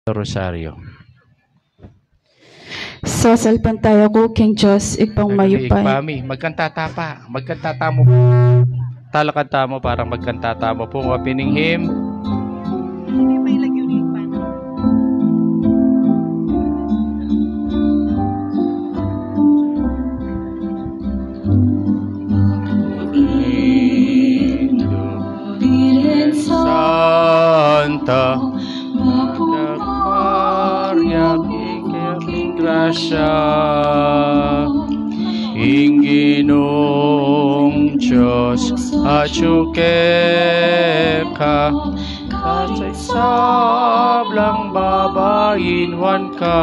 Rosario. Sasalpantaya ko king Diyos, ipang mayupay. Pami, magkantata mo. Talakanta mo parang magkantata mo po. Opening hymn. Santa Maria Grasya Inginong Diyos Achukeka Kasay sablang babayinwan ka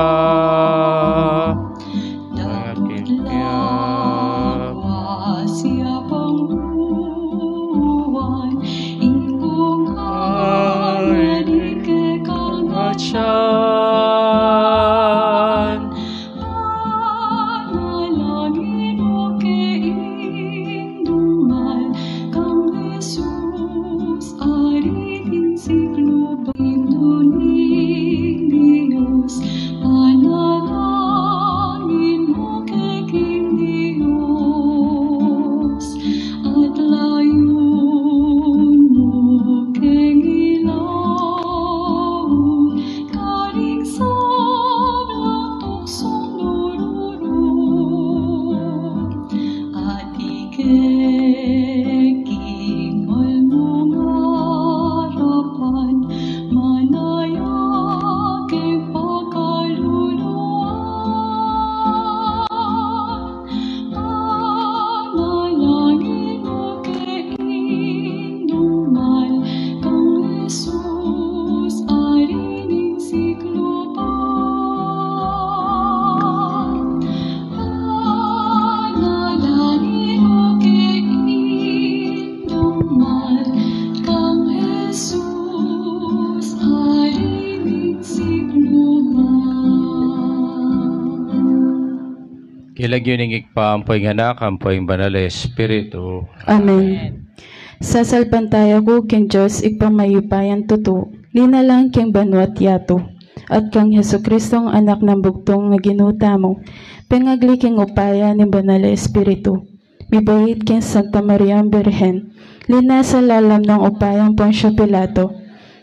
Ilagyuning ikpaampoy nga anak, ampoy banal Espiritu. Amen. Sasalpantaya ko king Diyos, ipang mayupayan tuto. Lina lang king banwat yato. At kang Jesucristong anak ng bugtong nga ginuta mo. Pengagli king upaya ni banal Espiritu. Mibait king Santa Maria Birhen. Lina sa lalam ng upayang Poncio Pilato.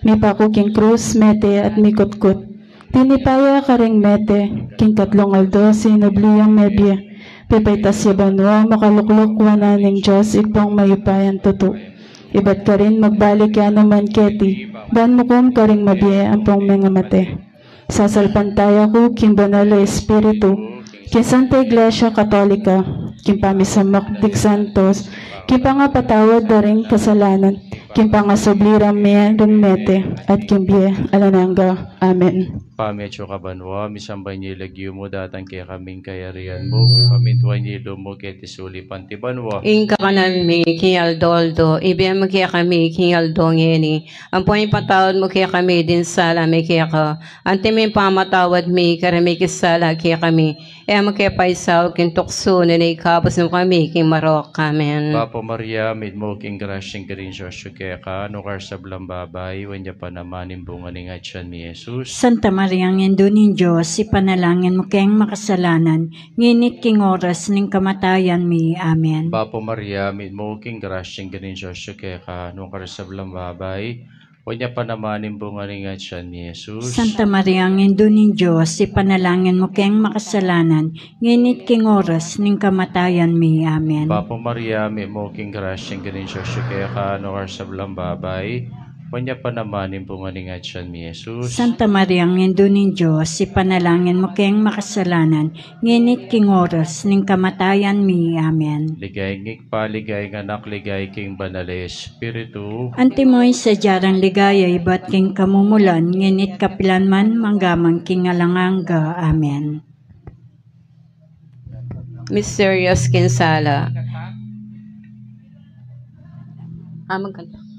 Mipako king krus, mete at mikutkut. Tinipaya karing mete, king katlong aldo, sinobliyang mebye. Pipaitas yabanwa, makaluklok wananing Diyos, ipang mayupayan tuto. Iba't ka rin magbalik yan naman keti, ban mo kong karing mabye ang pong mga mate. Sasalpantaya ko, king banal Espiritu, king Santa Iglesia Katolika, king pamisamak dig santos, king pangapatawad na rin kasalanan, king pangasobliram miyan rin mete, at king biye alananga. Amen. Pametsyo ka banwa, misambay niyo lagyo mo datang kaya kaming kayarian mo, pamintuan niyo mo kaya tisuli panti banwa. Inka kanan mi king Aldoldo, ibigyan mo kaya kami king Aldo ngeni. Ang puwing patawad mo kaya kami din sala may kaya ka. Ante may pamatawad mi karami kisala kaya kami. E mo kaya paisaw king tukso na ikabos mo kami king Marok. Amen. Papa Maria, mid mo king grasyang garin siya kaya ka, nukar sa blambabay, wanya pa naman imbungan ni nga tiyan ni Jesus. Santa Maria, ngendo ning Diyos, ipanalangin mo kayong makasalanan, nginit king oras ning kamatayan mi. Amen. Papa Maria, mid mo king grasyang garin siya kaya ka, nukar sa blambabay, wanya pa naman imbungan ni nga tiyan ni Jesus. Santa Maria, ngendo ning Diyos, ipanalangin mo kayong makasalanan, nginit king oras ning kamatayan mi. Amen. Papa Maria, mid mo king grasyang garin siya kaya ka, nukar sa blambabay, wanya pa naman imbungan ni nga tiyan ni Jesus. Santa Maria, ngendo ning Diyos, ipanalangin mo kayong makasalanan, nginit king oras ning kamatayan mi. Amen. Ligay ngik pa, ligay nganak, ligay king banal Espiritu. Antimoy sa jarang ligaya, iba't king kamumulan, nginit kapilan man manggamang king alanganga. Amen. Mysterious Kinsala. Magkanta.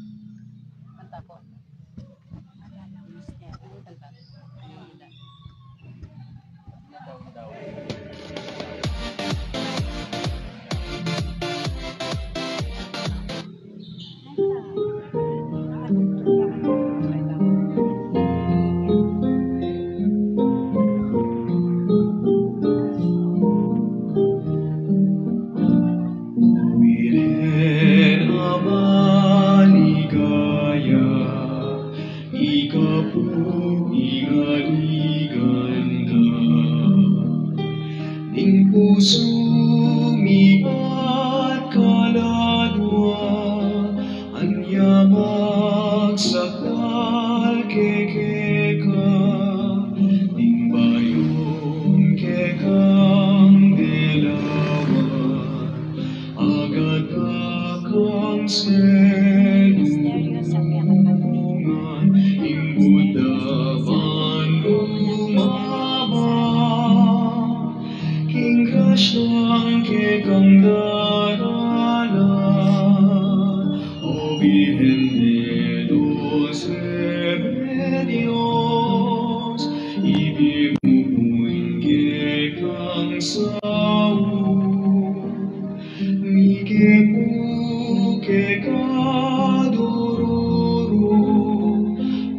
sumi at kaladwa, anya magsakal kekeka, ding bayon kekang delawan, agad akang selungan, imbudaban lumaba, king kasyang kekang daralan, o Virgen de los Remedios, ibimubuin kekang saud, mikepu kekadururu,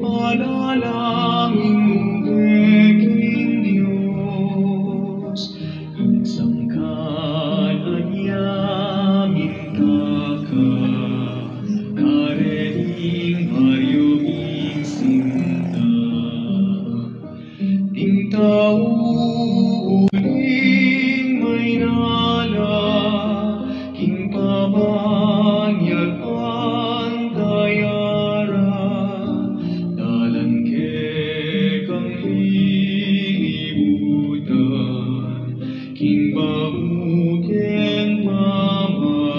panalangin mo keking Diyos, igsangkan anyamin taka, karening hayo ingsinta, ting tao uling may nala, king pamanyag pantayara, dalan kekang libutan, king bamuken mamatulan,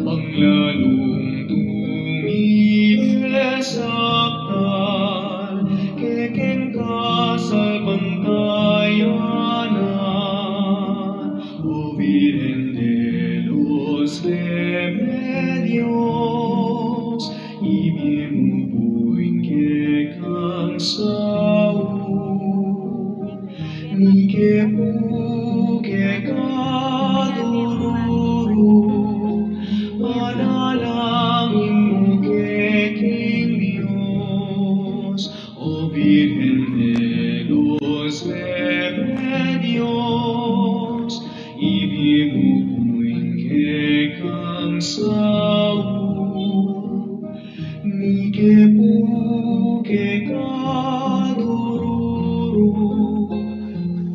panglalong tumibesaktan, kekeng kasalbantayanan, o Virgen de los Remedios, ibimubuin kekang saud, mikepu kekadururu, panalangin mo keking Diyos, o Virgen de los Remedios, ibimubuin kekang saud, mikepu kekadururu,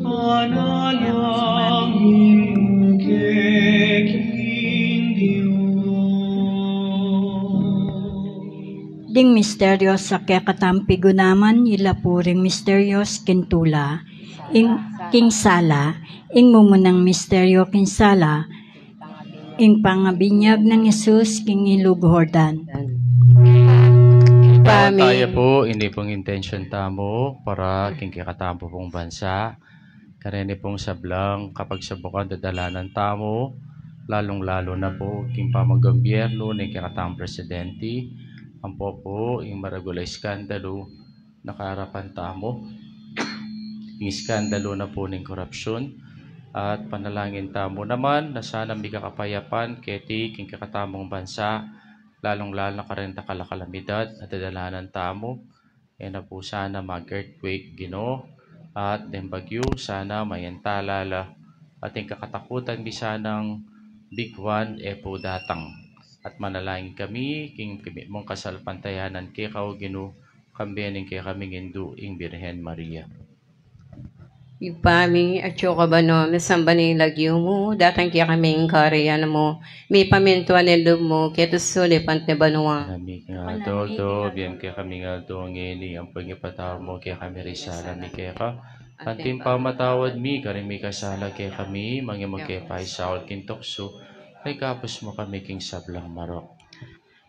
panalangin mo keking Diyos. Ding misteryo sa kekatampigunaman ilapuring misteryos kintula, king sala, ing mumunang misteryo king sala, ing pangabinyag ng Jesus king ilug Jordan. Tayo po, hindi pong intention tamo para king kikatampo pong bansa. Karene pong sablang kapag sabukan dadalanan tamo, lalong-lalo na po king pamaggobyerno ni kikatang presidente, ang po yung maragulay skandalo nakarapan tamo, yung skandalo na po ng korupsyon, at panalangin tamo naman na sana may kakapayapan keti king kakatamong bansa, lalong-lalo na karenta kalakalamidad at dadalanan tamo, yan na po sana mag-earthquake Ginoo, at den bagyo sana mayantalala, at yung kakatakutan bisanang big one po datang. At manalangin kami king mong kasalpantayanan kay kao Ginoo, kambiyanin kay kaming induing Birhen Maria. Ipami at yung kabano, nasamba ng lagyo mo, datang kaya kaming kariyan mo, may pamintuan nilo mo, kaya tusuli pante banwa. Nami nga doldo, biyan kay kaming aldo ngini, ang pagipataw mo kay kami risala mi kay ka. Antim pa matawad mi, karimi kasala kay kami, mangimag kay paisaol kintokso, ay kapos mo kami king sablang marok.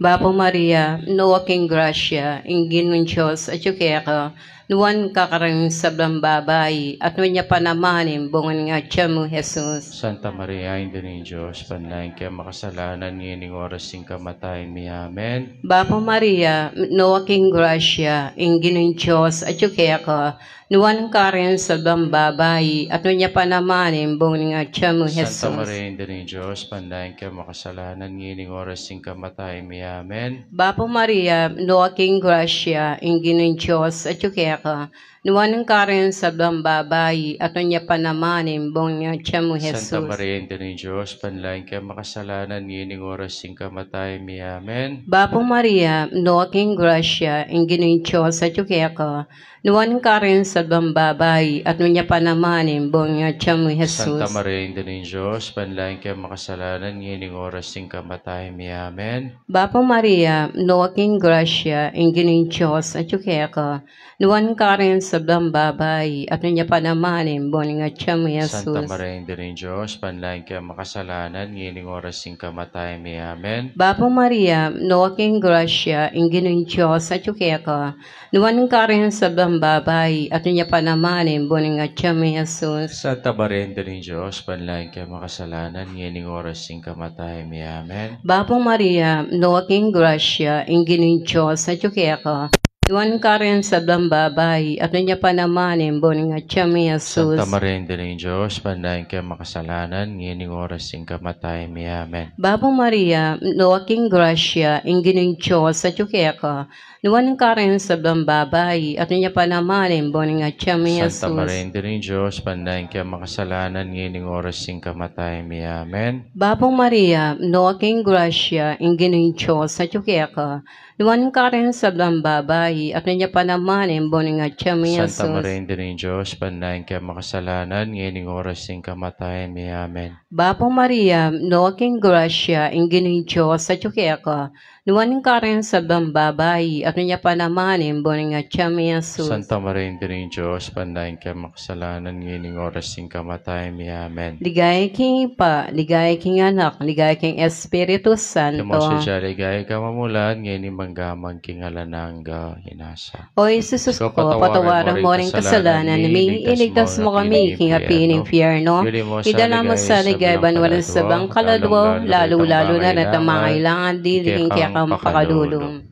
Bapo Maria, nuwa king grasya, ingin ng Diyos at yung kaya ka, nuwan kakarang sablang babay, at nuwan niya panamanin, bungan nga siya mo, Jesus. Santa Maria, Ina ng Diyos, panlaing kaya makasalanan, ngining oras sing kamatayin mi. Amen. Bapo Maria, nuwa king grasya, ingin ng Diyos at yung kaya ka, nuwan kakarang sablang babay, at nuwan niya panamanin, bungan nga siya mo, Jesus. Santa Maria, Ina ng Diyos, panlaing kaya makasalanan, ngining oras sing kamatayin mi. Amen. Bapo Maria, no aking grasya, ingin ng Diyos at yukeka, nuwan ng karen sa babayi, at niya panamanin, bong niya tiya mo Santa Jesus. Maria, Ina ng Diyos, panalangin ka makasalanan, ngining oras ng kamatay mi. Amen. Bapo Maria, no aking grasya, ingin ng Diyos at yukeka, nuwan ng karen sa babayi, at niya panamanin, bong niya tiya mo Jesus. Santa Maria, Ina ng Diyos, panalangin ka makasalanan, ngining oras ng kamatay mi. Amen. Bapo Maria, no aking grasya, ingin ng Diyos at yukeka, nuwan ka rin sa babayi, at niya panamanin, bong nga tiya mo Jesus. Santa Maria, Ina ng Diyos, panalangin ka makasalanan, ngining oras ng kamatay mi. Amen. Bapo Maria, no aking grasya, ingin ng Diyos at yukeka, nuwan ka rin sa babayi, at niya panamanin, bong nga tiya mo Jesus. Santa Maria, Ina ng Diyos, panalangin ka makasalanan, ngining oras ng kamatay mi. Amen. Bapo Maria, no aking grasya, ingin ng Diyos at yukeka, nuwan ka rin sa babayi, at niya panamanin, bong nga tiya mo Jesus. Santa Maria, Ina ng Diyos, panalangin ka makasalanan, ngining oras ng kamatay mi. Amen. Bapo Maria, no aking grasya, ingin ng Diyos at yukeka, nuwan ka rin sa babayi, at niya panamanin, bong nga tiya mo Jesus. Santa Maria, Ina ng Diyos, panalangin ka makasalanan, ngining oras ng kamatay mi. Amen. Bapo Maria, no aking grasya, ingin ng Diyos at yukeka, nuwan ka rin sa babayi, at niya panamanin, bong nga tiya mo Jesus. Santa Maria, Ina ng Diyos, panalangin ka makasalanan, ngining oras ng kamatay mi. Amen. Bapo Maria, no aking grasya, ingin ng Diyos at yukeka, nuwan ka rin sa babayi, at niya panamanin, bong nga tiya mo Jesus. Santa Maria, Ina ng Diyos, panalangin ka makasalanan, ngining oras ng kamatay mi. Amen. Ligay king Ipa, ligay king Anak, ligay king Espiritu Santo. Tamo sa ligay ka mamulan, ngining manggamang kingalanang hinasa. O Jesus Ikaw, ko, patawaran mo rin kasalanan, may iligtas mo kami, king hapi ng impyerno. Idala mo sa ligay, banwalan sa bang kaladwo, lalo-lalo na at ang mga kailangan diliging kaya kang pakalulong.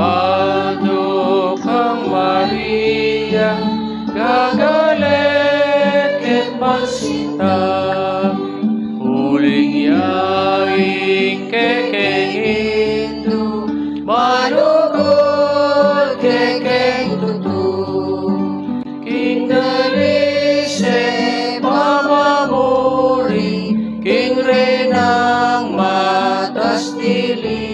Ado kang Maria, gagalit at magsita, huling yaing kekengindo, manugod kekeng tutu, king dalise pamamuri, king renang matas dili.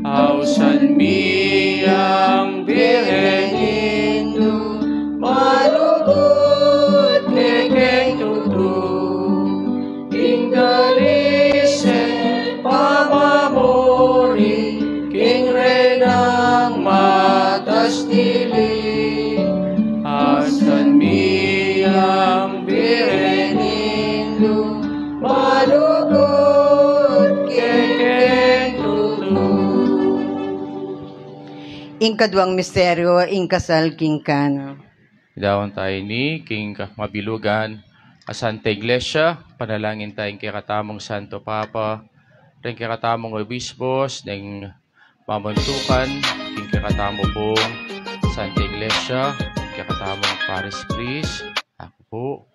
Ausan miyang birhenindo, malugod kekeng tutu, king dalise pamamuri, king renang matas dili. Ausan miyang birhenindo, malugod kekeng tutu. Ing kadwang misteryo, ing kasal king kan. Idawan tayo ni King Mabilugan, Santa Iglesia, panalangin tayong kay katamong Santo Papa, rin kay katamong Obispos, ng Mamuntukan, king kay katamo pong Santa Iglesia, kay katamong Paris Priest, ako po.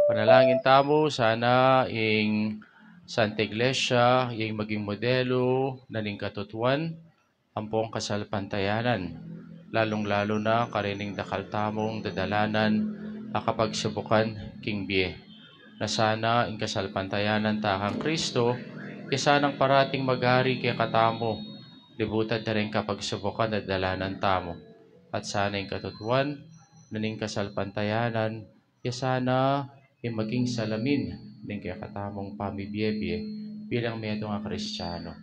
Panalangin tamo, sana ing Santa Iglesia, yung maging modelo, naning katutuan, ampong kasalpantayanan, lalong-lalo na karining dakaltamong dadalanan, akapagsubukan king biye, na sana ing kasalpantayanan takang Kristo, sanang parating maghari kay katamo, libutan na rin kapagsubukan dadalanan tamo, at sana ing katutuan, naning kasalpantayanan, sana ing maging salamin, ng kay katamong pamibiyebye, bilang medo nga Kristiyano.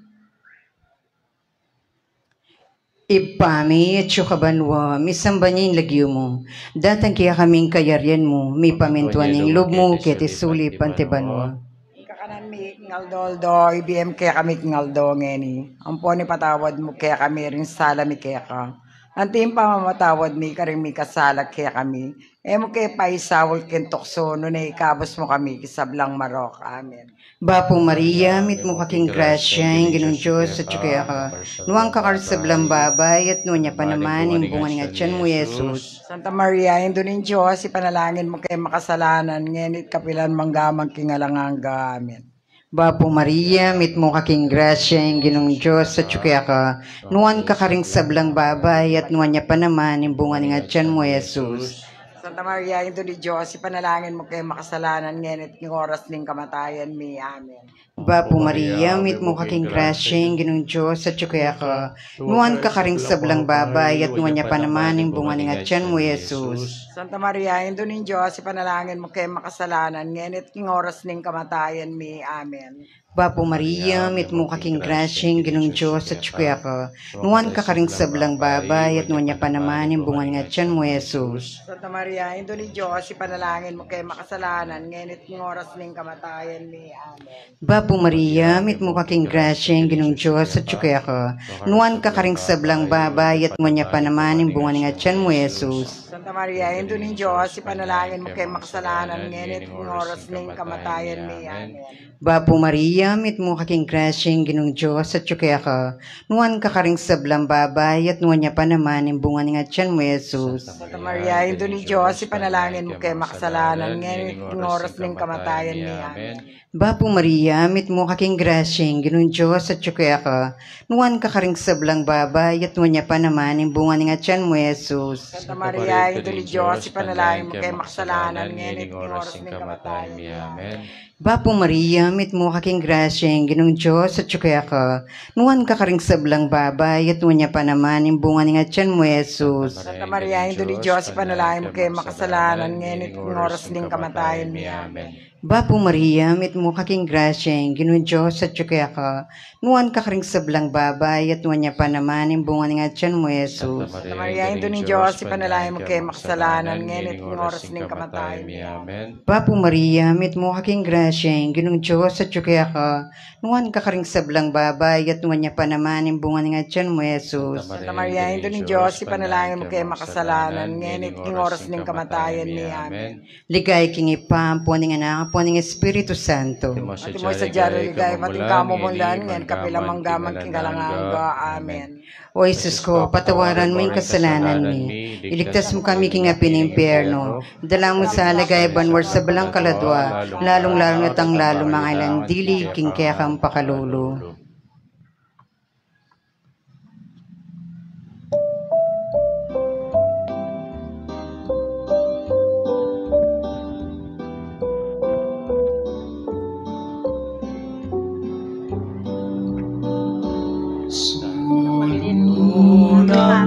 Ipami at syukabanwa, misambanyin lagyo mo. Datang kaya kaming kayaryan mo, mi pamintuan ng loob mo, kaya tisuli pantibanwa. Ikakanan mi ngaldo, IBM kaya kami ngaldo ngeni. Ang po ni patawad mo kaya kami rin sala mi kaya ka. Anting pamamatawad mi karing mi kasala kaya kami. Emo kay paisawol ken tukso no na ikabos mo kami kisablang marok. Amen. Bapo Maria, mit mo kaking grasya, ang Ginoong Diyos, at kaya ka, nuwang kakarsablang babay, at nuwanya pa naman, imbungan nga tiyan mo, Jesus. Santa Maria, Indo nin Diyos, ipanalangin mo kay makasalanan, ngenit kapilan manggamang kingalanganga. Amen. Bapo Maria, mit mo kaking grasya, ang Ginoong Diyos, at kaya ka, nuwan kakaring sablang babay, at nuwanya pa naman, imbungan nga tiyan mo, Jesus. Santa Maria, Indo ni Diyos, ipanalangin mo kay makasalanan, ngenit ng oras ng kamatayan mi. Amen. Bapo Maria, mit mo kaking grasya, ang Ginoong Diyos, at kaya ka, nuwan kakaring sablang babay, at nuwan niya pa naman, imbungan nga tiyan mo, Jesus. Santa Maria, Indo ni Diyos, ipanalangin mo kay makasalanan, ngenit ng oras ng kamatayan mi. Amen. Bapo Maria, mit mo kaking grasya, ang Ginoong Diyos, at kaya ka, nuwan kakaring sablang babay, at nuwan niya pa naman, imbungan nga tiyan mo, Jesus. Santa Maria, Indo ni Diyos, ipanalangin mo kay makasalanan, ngenit ng oras ng kamatayan mi. Amen. Bapo Maria, mit mo kaking grasya, ang Ginoong Diyos, at kaya ka, nuwan kakaring sablang babay, at nuwan niya pa naman, imbungan nga tiyan mo, Jesus. Santa Maria, Indo ni Diyos, ipanalangin mo kay makasalanan, ngenit ng oras ng kamatayan mi. Amen. Bapo Maria, mit mo kaking grasya, ang Ginoong Diyos, at kaya ka, nuwan kakaring sablang babay, at nuwan niya pa naman, imbungan nga tiyan mo, Jesus. Santa Maria, Indo ni Diyos, ipanalangin mo kay makasalanan, ngenit ng oras ng kamatayan mi. Amen. Bapo Maria, mit mo kaking grasya, ang Ginoong Diyos, at kaya ka, nuwan kakaring sablang babay, at nuwan niya pa naman, imbungan nga tiyan mo, Jesus. Santa Maria, Indo ni Diyos, ipanalangin mo kay makasalanan, ngenit ng oras ng kamatayan mi. Amen. Bapo Maria, mit mo kaking grasya, ang Ginoong Diyos, at kaya ka, nuwan kakaring sablang babay, at nuwan niya pa naman, imbungan nga tiyan mo, Jesus. Santa Maria, Indo ni Diyos, ipanalangin mo kay makasalanan, ngenit ng oras ng kamatayan mi. Amen. Bapo Maria, mit mo kaking grasya, ang Ginoong Diyos, at kaya ka, nuwan kakaring sablang babay, at nuwan niya pa naman, imbungan nga tiyan mo, Jesus. Santa Maria, Indo ni Diyos, ipanalangin mo kay makasalanan, ngenit ng oras ng kamatayan mi. Amen. Bapo Maria, mit mo kaking grasya, ang Ginoong Diyos, at kaya ka, nuwan kakaring sablang babay, at nuwan niya pa naman, imbungan nga tiyan mo, Jesus. Santa Maria, Indo ni Diyos, ipanalangin mo kay makasalanan, ngenit ng oras ng kamatayan mi. Amen. Ligay king ipam, puning anak, puning Espiritu Santo. At mo sa dyaro ligay, mating kamo mundan, ngayon kapilang manggamang kingalanganga. Amen. O Jesus ko, patawaran mo yung kasalanan mi. Iligtas mo kami king apin ng impyerno. Dala mo sa alagay banwar sa balang kaladwa, lalong-lalo na tang lalo mga ilan dili king kaya kang pakalulu.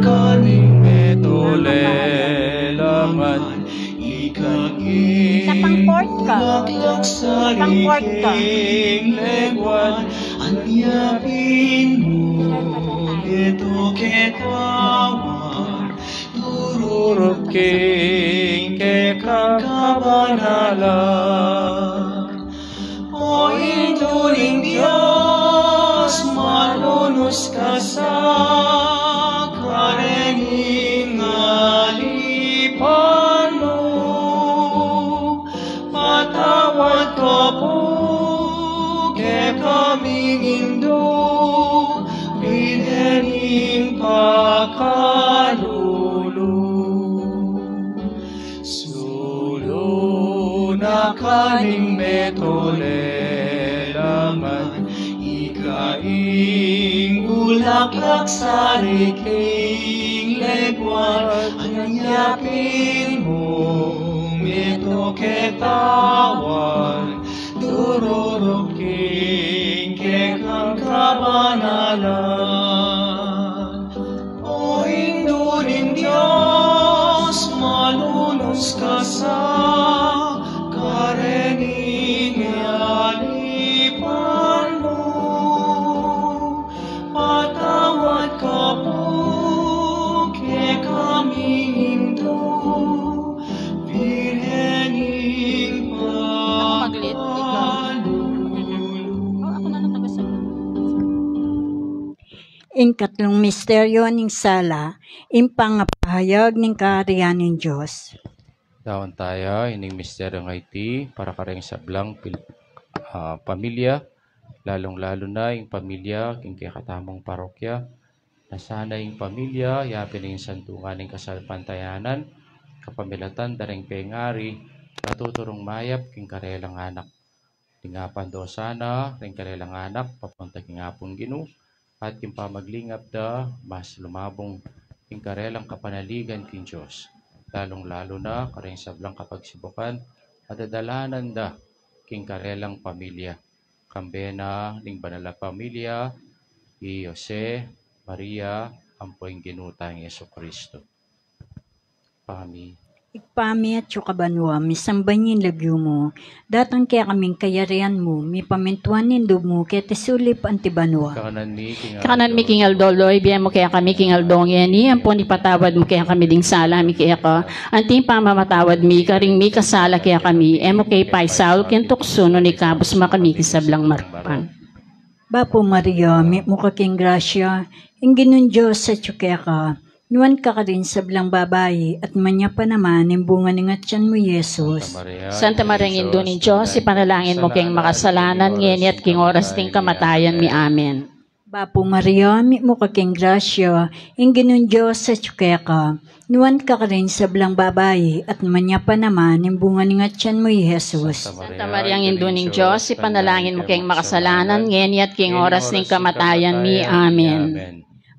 Kaning metolelaman ikaging bulaklak sa liking legwan anyapin mo ito ketawan tururok king kekakabanalan o induling Diyos malunos ka sa karening alipan mo, patawad ka po kay kaming indo, binening pakalulu. Sulo na kaning metolelaman, ikaing bulaklak sa liking legwan, anyapin mong ito ketawan, duroroking kekang kabanalan. O induling Diyos, malunos ka sa karening alipan mo, patawad ka po kay kaming indo, birhening Ing katlong misteryo ning sala, ing pangapahayag ning kaharian ng Diyos. Daon tayo, ining misteryo ng IT, para kareng sablang pamilya, lalong-lalo na yung pamilya, king katamong parokya, na sana yung pamilya, yapin yung santungan ng kasalpantayanan, kapamilatan, daring pengari, natuturong mayap, king karelang anak. Tingapan do sana, king karelang anak, papunta king apong ginu, at king pamaglingap da, mas lumabong king karelang kapanaligan king Diyos. Lalong-lalo na, kareng sablang kapagsibukan, at dadalanan da, king karelang pamilya. Kambena, ning banala pamilya, i Jose, Maria, ampoing ginutang Yesu Kristo. Pami. Ikpami at yukabanwa, misambanyin lagyo mo, datang kaya kaming kayarian mo, mi pamintuan nindo mo, kaya tisulip antibanwa. Kakanan mi king Aldolo, ibiyan mo kaya kami king Aldong yani, ang po ipatawad mo kaya kami ding sala, mi kaya ka, anting pamamatawad mi, karing mi kasala kaya kami, emo kay paisaw, kintukso no ni kabos makami kisablang marpan. Bapo Maria, mi mukha king grasya, inginun Diyos sa tsukya ka, nuwan ka rin sa blang babayi, at manya pa naman, yung bunga ng atyan mo, Yesus. Santa Maria, Indo ni Diyos, ipanalangin mo kayong makasalanan, ngayon at king oras ting kamatayan mi. Amen. Bapo Maria, mi mukha king grasya, inginun Diyos sa tsukya ka, nuwan ka rin sa blang babayi, at manya pa naman, yung bunga ng atyan mo, Yesus. Santa Maria, Indo ni Diyos, ipanalangin mo kayong makasalanan, ngayon at king oras ting kamatayan mi. Amen.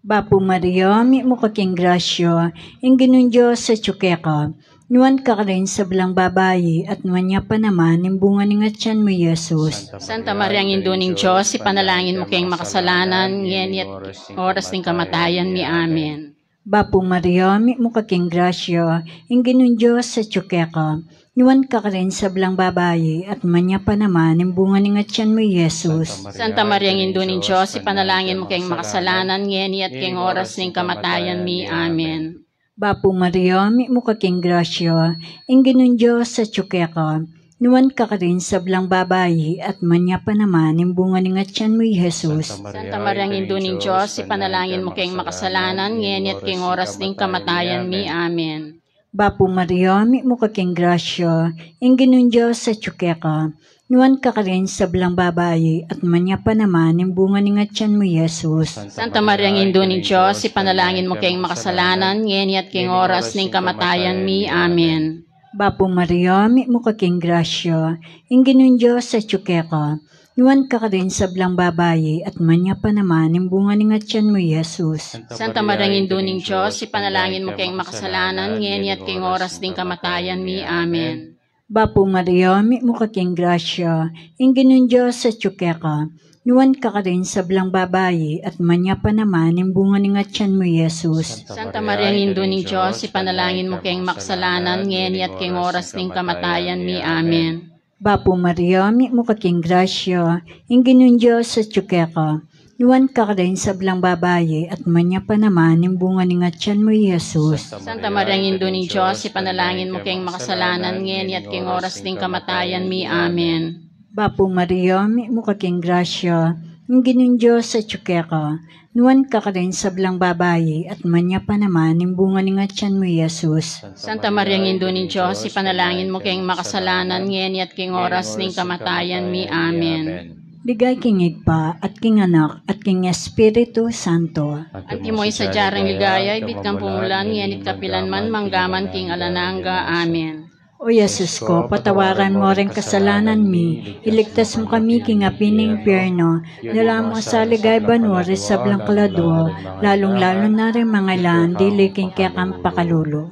Bapo Maria, mi mukha king grasya, inginun Diyos sa tsukya ka, nuwan ka rin sa blang babayi, at nuwan niya pa naman, yung bunga ng atyan mo, Yesus. Santa Maria, Indo ni Diyos, ipanalangin mo kayong makasalanan, ngayon at oras ting kamatayan mi. Amen. Bapo Maria, mi mukha king grasya, inginun Diyos sa tsukya ka, nuwan ka rin sa blang babayi, at manya pa naman, yung bunga ng atyan mo, Yesus. Santa Maria, Indo ni Diyos, ipanalangin mo kayong makasalanan, ngayon at king oras ng kamatayan mi. Amen. Bapo Maria, mi mukha king grasya, inginun Diyos sa tsukya ka, nuwan ka rin sa blang babayi, at manya pa naman, yung bunga ng atyan mo, Yesus. Santa Maria, Indo ni Diyos, ipanalangin mo kayong makasalanan, ngayon at king oras ng kamatayan mi. Amen. Bapo Maria, mi mukha king grasya, inginun Diyos sa tsukya ka, nuwan ka rin sa blang babayi, at manya pa naman, yung bunga ng atyan mo, Yesus. Santa Maria, Indo ni Diyos, ipanalangin mo kayong makasalanan, ngayon at king oras ng kamatayan mi. Amen. Bapo Maria, mi mukha king grasya, inginun Diyos sa tsukya ka, nuwan ka rin sa blang babayi, at manya pa naman, yung bunga ng atyan mo, Yesus. Santa Maria, Indo ni Diyos, ipanalangin mo kayong makasalanan, ngayon at king oras ng kamatayan mi. Amen. Bapo Maria, mi mukha king grasya, inginun Diyos sa tsukya ka, nuwan ka rin sa blang babayi, at manya pa naman, yung bunga ng atyan mo, Yesus. Santa Maria, Indo ni Diyos, ipanalangin mo kayong makasalanan, ngayon at king oras ng kamatayan mi. Amen. Bapo Maria, mi mukha king grasya, inginun Diyos sa tsukya ka, nuwan ka rin sa blang babayi, at manya pa naman, yung bunga ng atyan mo, Yesus. Santa Maria, Indo ni Diyos, ipanalangin mo kayong makasalanan, ngayon at king oras ng kamatayan mi. Amen. Bapo Maria, mi mukha king grasya, inginun Diyos sa tsukya ka, nuwan ka rin sa blang babayi, at manya pa naman, yung bunga ng atyan mo, Yesus. Santa Maria, Indo ni Diyos, ipanalangin mo kayong makasalanan, ngayon at king oras ng kamatayan mi. Amen. Bigay king Igpa, at king Anak, at king Espiritu Santo. At imoy sa jarang ligaya, ibit kang pumulan, ngayon at kapilan man, manggaman king alananga. Amen. O Yesus ko, patawaran mo rin kasalanan mi, iligtas mo kami king apining impyerno, dala mo sa ligay banwari sa blang kaladwa, lalong-lalo na rin mga ilan, dili king kaya kang pakalulo.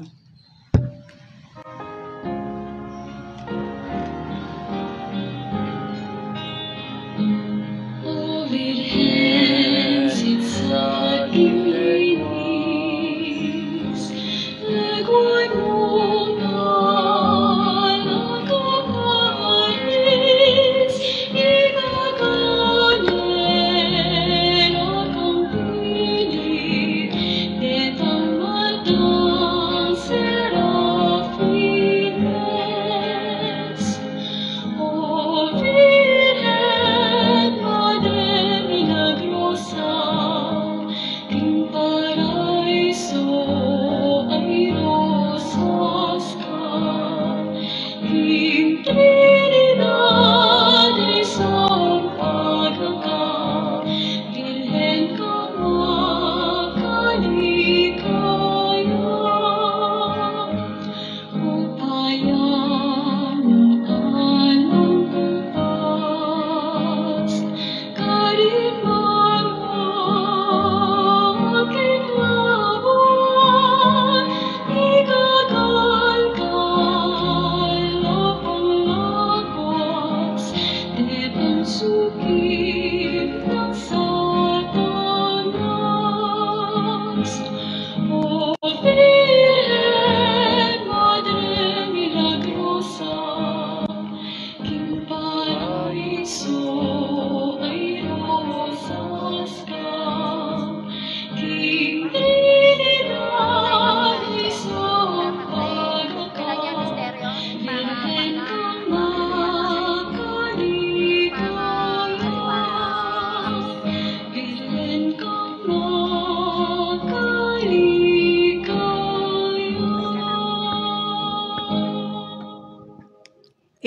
Sa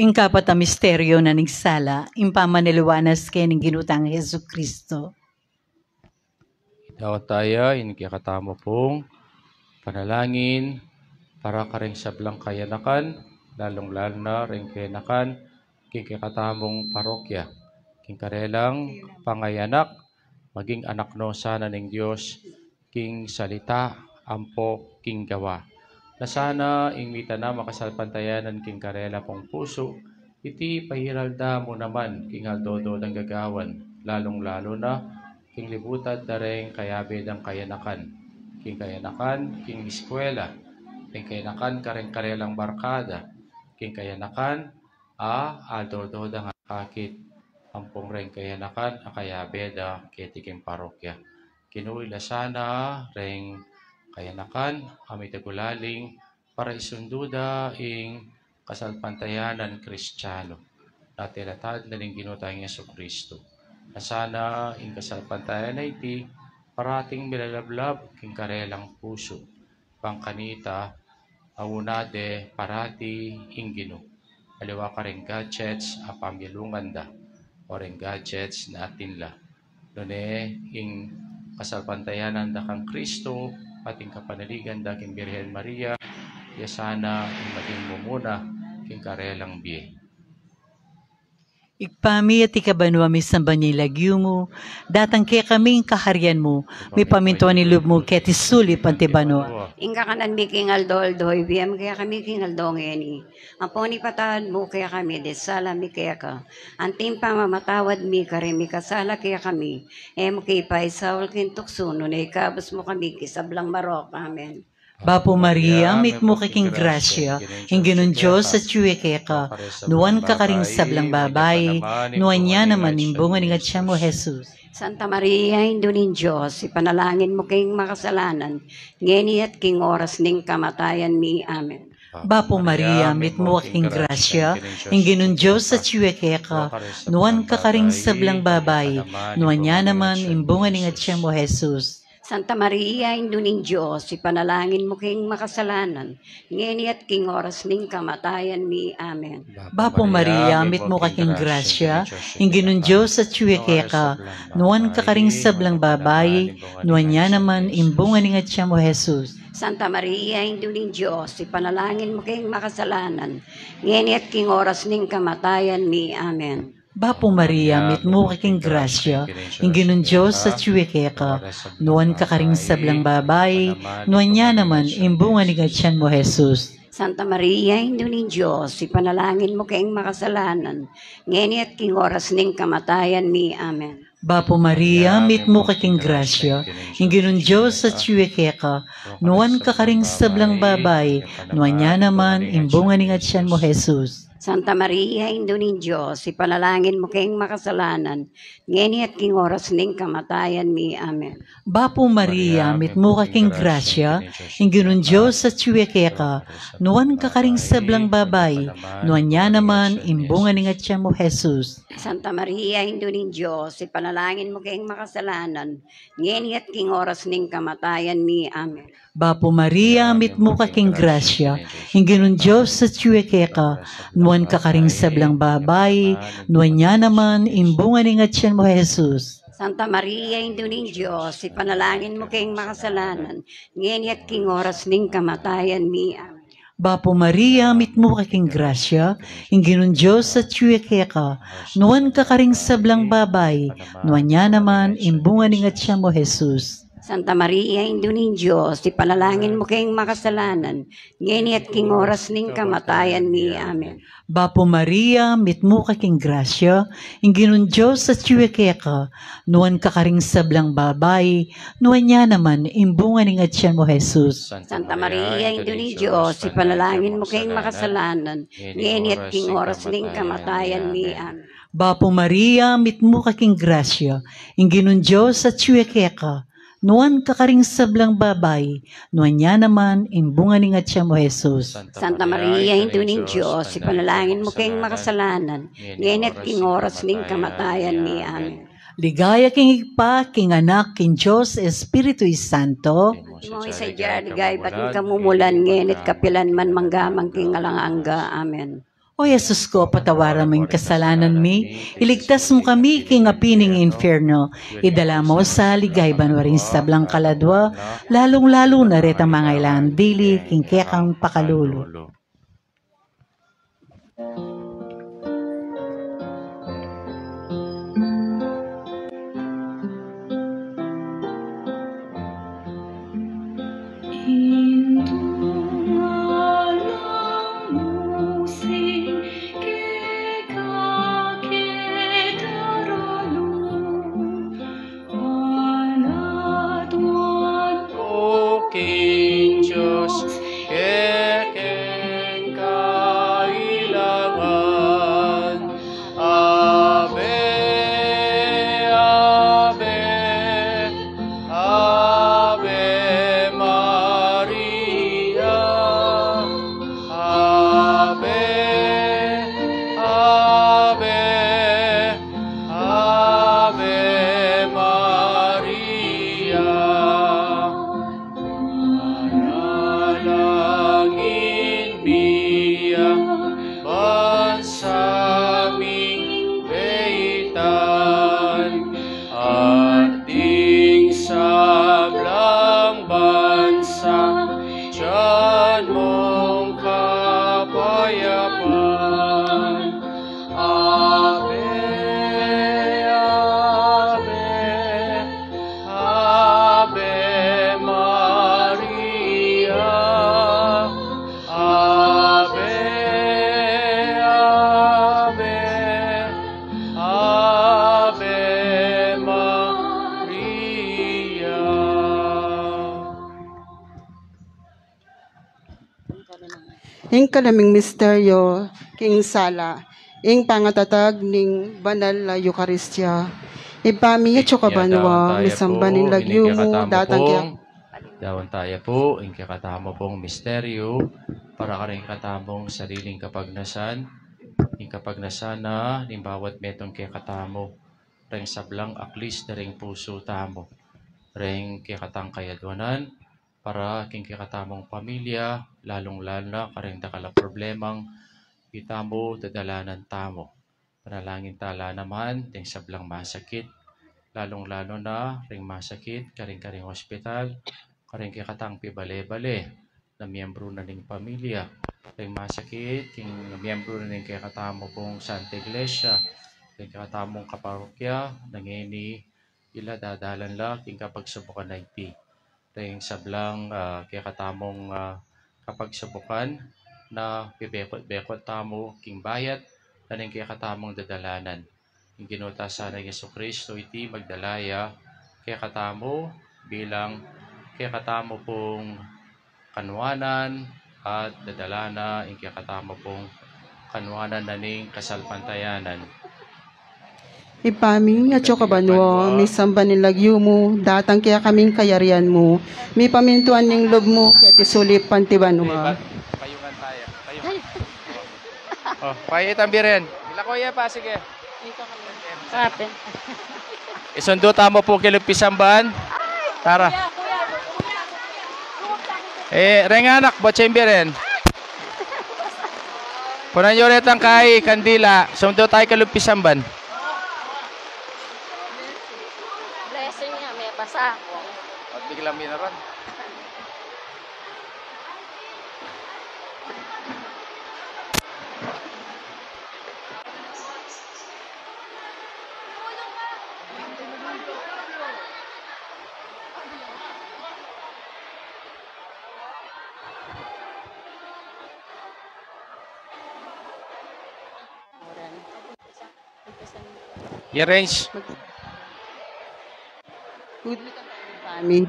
Ingkapat ang misteryo na nagsala, impamaniliwanas kay ng ginutang Hesus Kristo. Dawat tayo, inikikatamo pong panalangin para ka rin sa blang kayanakan, lalong-lalo na rin kayanakan, kikikatamong parokya, king karelang pangayanak, maging anak no sana ng Diyos, king salita, ampo, king gawa. Na sana ingmita na makasalpantayanan king karela pong puso, iti pahiralda mo naman king aldodo ng gagawan, lalong-lalo na king libutad na rin kayabid ang kayanakan, king eskwela, king kayanakan karelang barkada, king kayanakan aldodo ng akit, ampong rin kayanakan akayabid ketiking parokya. Kinuila sana ring kayanakan, amitagulaling, para isunduda ing kasalpantayanan Kristiyano, na tilatad na ning ginutang Yesu Kristo. Na sana ing kasalpantayan na iti, parating milalablab king karelang puso, pangkanita, awunade, parati, inggino. Aliwa ka ring gadgets, apamilungan da, o ring gadgets na atinla. Nune, ing kasalpantayanan da kang Kristo, pating kapanaligan da king Birhen Maria, yasana ing maging mumuna king karelang biye. Igpami at ikabanwami sa banyilagyo mo, datang kaya kaming kaharian mo, may pamintuan ni loob mo, kaya tisuli pantibano. Ingka kanan mi king aldoldo, ibiyam kaya kami king aldongeni. Ang poni patawad mo kaya kami, desala mi kaya ka. Anting pamamatawad mi kare mi kasala kaya kami. Mo kay paisawal kin tuksuno, na ikabos mo kami kisablang marok. Amen. Bapo Maria, mit mo kaking grasya, ingginon Diyos sa tiyuwe kaya ka, nuwan ka karing sablang babay, nuwan niya naman imbungan nga siya mo, Jesus. Santa Maria, indunin Diyos, ipanalangin mo kayong makasalanan, ngeni at king oras ning kamatayan mi. Amen. Bapo Maria, mit mo kaking grasya, ingginon Diyos sa tiyuwe kaya ka, nuwan ka karing sablang babay, nuwan niya naman imbungan nga siya mo, Jesus. Santa Maria, indunin Diyos, ipanalangin mo kayong makasalanan, ngeni at king oras ning kamatayan mi. Amen. Bapo Maria, mit mo kaking grasya, ingginon Diyos sa tiyuwe kaya ka, nuwan ka karing sablang babay, nuwan niya naman imbungan nga siya mo, Jesus. Santa Maria, indunin Diyos, ipanalangin mo kayong makasalanan, ngeni at king oras ning kamatayan mi. Amen. Bapo Maria, mit mo kaking grasya, ingginon Diyos sa tiyuwe kaya ka, nuwan ka karing sablang babay, nuwan niya naman imbungan nga siya mo, Jesus. Santa Maria, indunin Diyos, ipanalangin mo kayong makasalanan, ngeni at king oras ning kamatayan mi. Amen. Bapo Maria, mit mo kaking grasya, ingginon Diyos sa tiyuwe kaya ka, nuwan ka karing sablang babay, nuwan niya naman imbungan nga siya mo, Jesus. Santa Maria, indunin Diyos, ipanalangin mo kayong makasalanan, ngeni at king oras ning kamatayan mi. Amen. Bapo Maria, mit mo kaking grasya, ingginon Diyos sa tiyuwe kaya ka, nuwan ka karing sablang babay, nuwan niya naman imbungan nga siya mo, Jesus. Santa Maria, indunin Diyos, ipanalangin mo kayong makasalanan, ngeni at king oras ning kamatayan mi. Amen. Bapo Maria, mit mo kaking grasya, ingginon Diyos sa tiyuwe kaya ka, nuwan ka karing sablang babay, nuwan niya naman imbungan nga siya mo, Jesus. Santa Maria, indunin Diyos, ipanalangin mo kayong makasalanan, ngeni at king oras ning kamatayan mi. Amen. Bapo Maria, mit mo kaking grasya, ingginon Diyos sa tiyuwe kaya ka, nuwan ka karing sablang babay, nuwan niya naman imbungan nga siya mo, Jesus. Santa Maria, indunin Diyos, ipanalangin mo kayong makasalanan, ngeni at king oras ning kamatayan mi. Amen. Bapo Maria, mit mo kaking grasya, ingginon Diyos sa tiyuwe kaya ka, nuwan ka karing sablang babay, nuwan niya naman imbungan nga siya mo, Jesus. Santa Maria, indunin Diyos, ipanalangin mo kayong makasalanan, ngeni at king oras ning kamatayan mi. Amen. Bapo Maria, mit mo kaking grasya, ingginon Diyos sa tiyuwe kaya ka, nuwan ka karing sablang babay, nuwan niya naman imbungan nga siya mo, Jesus. Santa Maria, indunin Diyos, ipanalangin mo kayong makasalanan, ngeni at king oras ning kamatayan mi. Amen. Ligaya king igpa, king anak, king Diyos, Espiritu Santo. Mo isa jar ligay bating kamumulan, ngeni at kapilan man manggamang king alanganga. Amen. O Jesus ko, patawaran mo yung kasalanan mi, iligtas mo kami king apining inferno, idala mo sa ligayban waring sablang kaladwa, lalong-lalo na ret ang mga ilang dili king kekang pakalulo. O King Diyos, kekeng kailangan. Ave, Ave, Ave Maria. Ave, Ave, Ave Maria. Manalangin biya bansaming beitan at ding sablang bansa diyan mong kapayapaan. Ave, Ave, Ave Maria. Ave, Ave, Ave Maria. Ing kalaming misteryo, king sala, ing pangatatag ning banal na Eukaristya. Ipami at kabanwa, misamba ning lagyo mo, datang kaya. Dawan tayo po, ing kakatamo pong misteryo, para ka rin katamong sariling kapagnasan, ing kapagnasan na, ning bawat metong kakatamo, ring sablang aklis na ring puso tamo, ring kakatang kayadwanan, para king kakatamong pamilya, lalong-lalo na karing dakala problemang itamo, dadalanan tamo. Panalangin tala naman, ting sablang masakit, lalong-lalo na ring masakit, karing-karing hospital, karing kikatang pibale-bale, na miyembro na ning pamilya, ring masakit, king miyembro na ning kikatamo pong Santa Iglesia, ring kikatamong kaparokya, nangini, ila dadalan la, king kapagsubukan na iti. Ring sablang kikatamong kapagsubukan, na pibekot-bekot tamo, king bayat, na ning kikatamong dadalanan. Yung ginuta sana ng Yesu Kristo iti magdalaya kaya katamo bilang kaya katamo pong kanwanan at dadalana yung kaya katamo pong kanwanan na ning kasalpantayanan. Ipami at kabanwa, misamba ning lagyo mo, datang kaya kaming kayarian mo, mi pamintuan ning lob mo, kaya tisulip pantibanwa. Payungan tayo. Payungan. Oh, payitan biren. Ila ko pa, sige. Kapin. Isundo tamo po kilumpisamban. Tara. Renganak, botsembiren. Punan nyo ulit ang kay Kandila. Sundo tayo kilumpisamban. Blessing niya, may basa. At biglang minaran. I-arrange. Good meet ang tayo, Pami.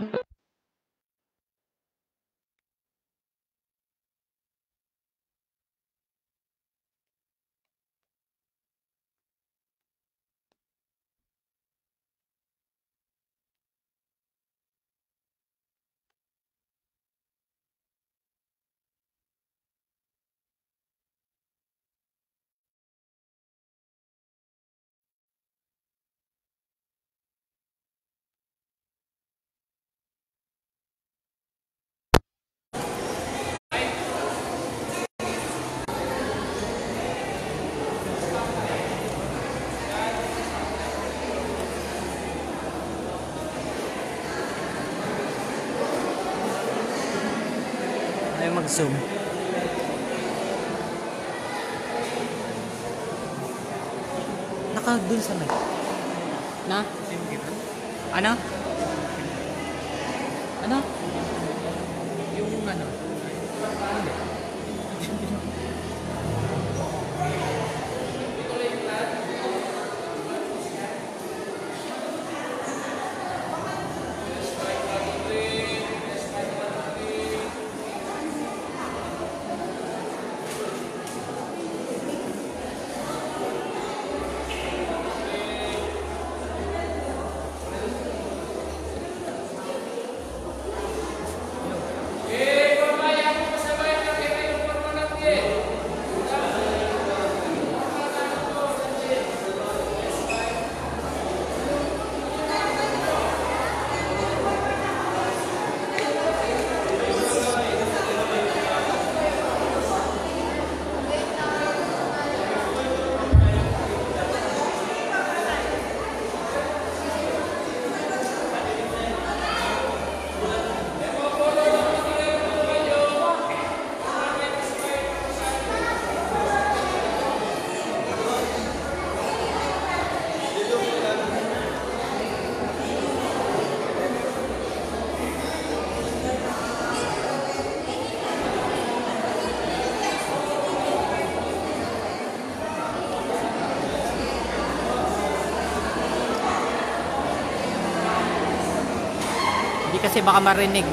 Zoom. Dun sa mic. Na? Ano? Ano? Yung ano? Hindi kasi baka marinig.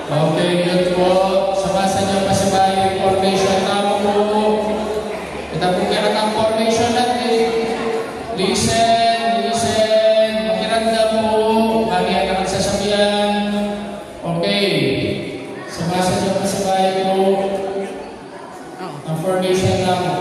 Okay, good po. Sabasa niyo pasabay yung formation tamo po. Kita po kaya ang formation natin. Listen. Makiramdam po. Mamaya na magsasabihan. Okay. Sabasa niyo pasabay po. Ang formation tamo.